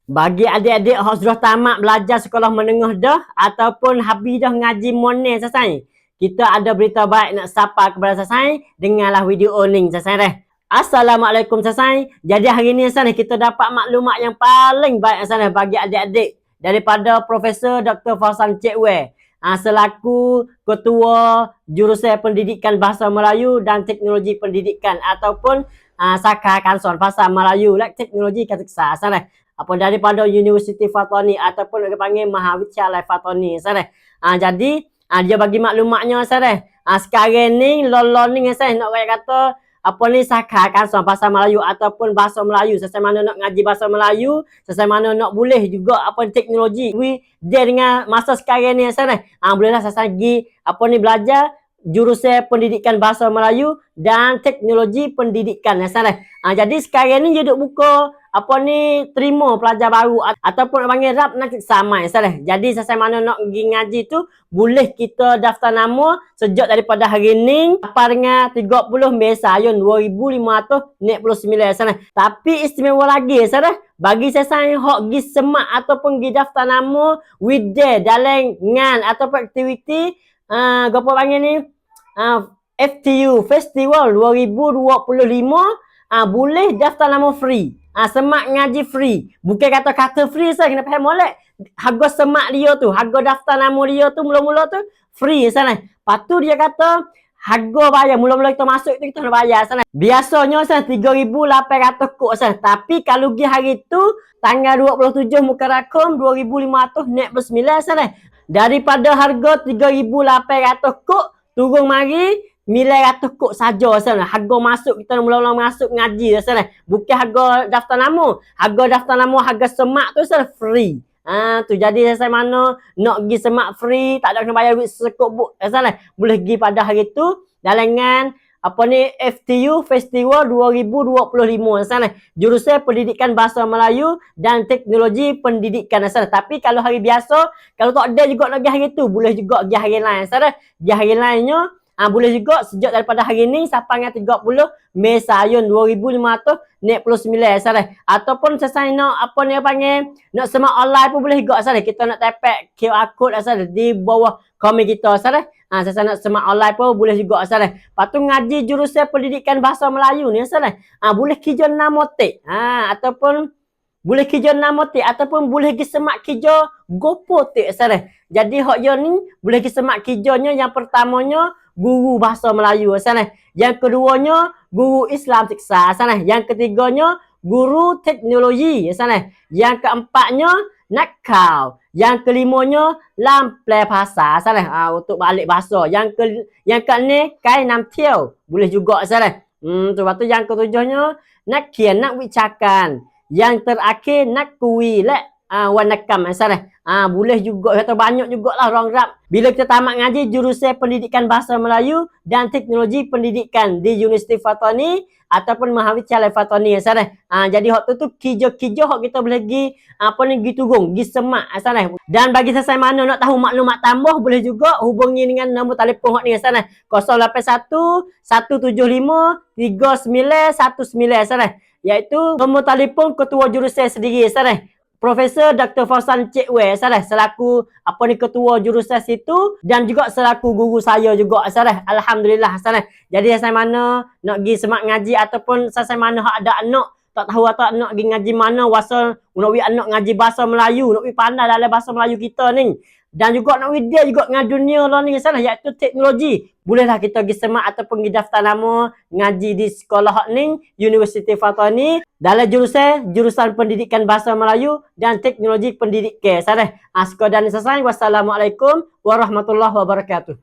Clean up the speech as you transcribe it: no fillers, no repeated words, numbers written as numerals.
Bagi adik-adik yang sudah tamat belajar sekolah menengah dah ataupun habis dah ngaji monen sasai, kita ada berita baik nak sapa kepada sasai, dengarlah video ni sasai dah. Assalamualaikum sasai. Jadi hari ni sasai kita dapat maklumat yang paling baik sasai bagi adik-adik daripada Profesor Dr. Fauzan Cik Wei, selaku Ketua Jurusan Pendidikan Bahasa Melayu dan Teknologi Pendidikan ataupun Saka Kanson Bahasa Melayu dan Teknologi Keteksa sasai. Apa daripada Universiti Fatani ataupun orang panggil Mahawidyalaya Fatani sare. Jadi dia bagi maklumatnya sare. Sekarang ni lolon ni saya nak kata apa ni Saka Kanson bahasa Melayu ataupun bahasa Melayu, sesai mana nak ngaji bahasa Melayu, sesai mana nak boleh juga apa teknologi dia dengan masa sekarang ni sare. Bolehlah saya pergi apa ni belajar jurusan pendidikan bahasa Melayu dan teknologi pendidikan sare. Jadi sekarang ni dia duk buka apa ni terima pelajar baru ataupun panggil rap nak sama salah. Jadi saya mana nak pergi ngaji tu boleh kita daftar nama sejak daripada hari ni sampai dengan 30 Mei Sayun 2599 sana. Tapi istimewa lagi sana bagi saya hok pergi semak ataupun pergi daftar nama weekday dalam ngan ataupun aktiviti apa panggil ni FTU Festival 2025 boleh daftar nama free. Semak ngaji free. Bukan kata-kata free saya kena faham molek. Harga semak dia tu, harga daftar nama dia tu mula-mula tu free sana. Lepas tu dia kata harga bayar mula-mula kita masuk tu kita kena bayar sana. Biasanya sana 3,800 kok sana. Tapi kalau pergi hari tu tanggal 27 Mukarram 2599 sana. Daripada harga 3,800 kok turun mari 900 kok saja sana. Harga masuk kita mula-mula masuk ngaji sana. Bukan harga daftar nama. Harga daftar nama, harga semak tu sana free. Tu jadi saya mana nak pergi semak free, tak ada kena bayar duit sekop buk sana. Boleh pergi pada hari tu dalam apa ni FTU Festival 2025 sana. Jurusan Pendidikan Bahasa Melayu dan Teknologi Pendidikan sana. Tapi kalau hari biasa, kalau tak ada juga nak pergi hari tu, boleh juga pergi hari lain sana. Pergi hari lainnya boleh juga sejak daripada hari ni sampai dengan 30 Mei Sayun 2599 sana. Ataupun sesai nak apa ni panggil nak semak online pun boleh juga sana. Kita nak tepek QR code sana di bawah komen kita sana. Sesai nak semak online pun boleh juga sana. Lepas tu ngaji jurusan pendidikan bahasa Melayu ni sana. Boleh kerja nama tek. Ataupun boleh kerja nama tek ataupun boleh pergi semak kerja gopo tek sana. Jadi hak yo ni boleh pergi semak kerjanya yang pertamanya guru bahasa Melayu sana. Yang keduanya guru Islam siksa sana. Yang ketiganya guru teknologi sana. Yang keempatnya nakal. Yang kelimanya lamplai bahasa sana. Untuk balik bahasa. Yang keenam kai nam tiao. Boleh juga sana. Lepas tu yang ketujuhnya nak kian nak wicakan. Yang terakhir nak kui lek wanakam sana. Boleh juga atau banyak jugalah orang rap. Bila kita tamat ngaji jurusan pendidikan bahasa Melayu dan teknologi pendidikan di Universiti Fatani ataupun Mahawidyalaya Fatani sana. Jadi hak tu kijo-kijo hak kita boleh pergi apa ni pergi turun, pergi semak sana. Dan bagi saya mana nak tahu maklumat tambah boleh juga hubungi dengan nombor telefon hak ni sana. 081 175 3919 sana. Iaitu nombor telefon ketua jurusan sendiri sana. Profesor Dr. Fauzan Cik Wei sana selaku apa ni ketua jurusan situ dan juga selaku guru saya juga sana. Alhamdulillah sana. Jadi saya mana nak pergi semak ngaji ataupun saya mana hak ada anak tak tahu atau nak pergi ngaji mana wasal nak pergi anak ngaji bahasa Melayu, nak pergi pandai dalam bahasa Melayu kita ni. Dan juga nak dia juga dengan dunia lah ni sana iaitu teknologi. Bolehlah kita pergi semak ataupun pergi daftar nama ngaji di sekolah ni Universiti Fatani dalam jurusan pendidikan bahasa Melayu dan teknologi pendidikan sana. Sekolah dan selesai. Wassalamualaikum warahmatullahi wabarakatuh.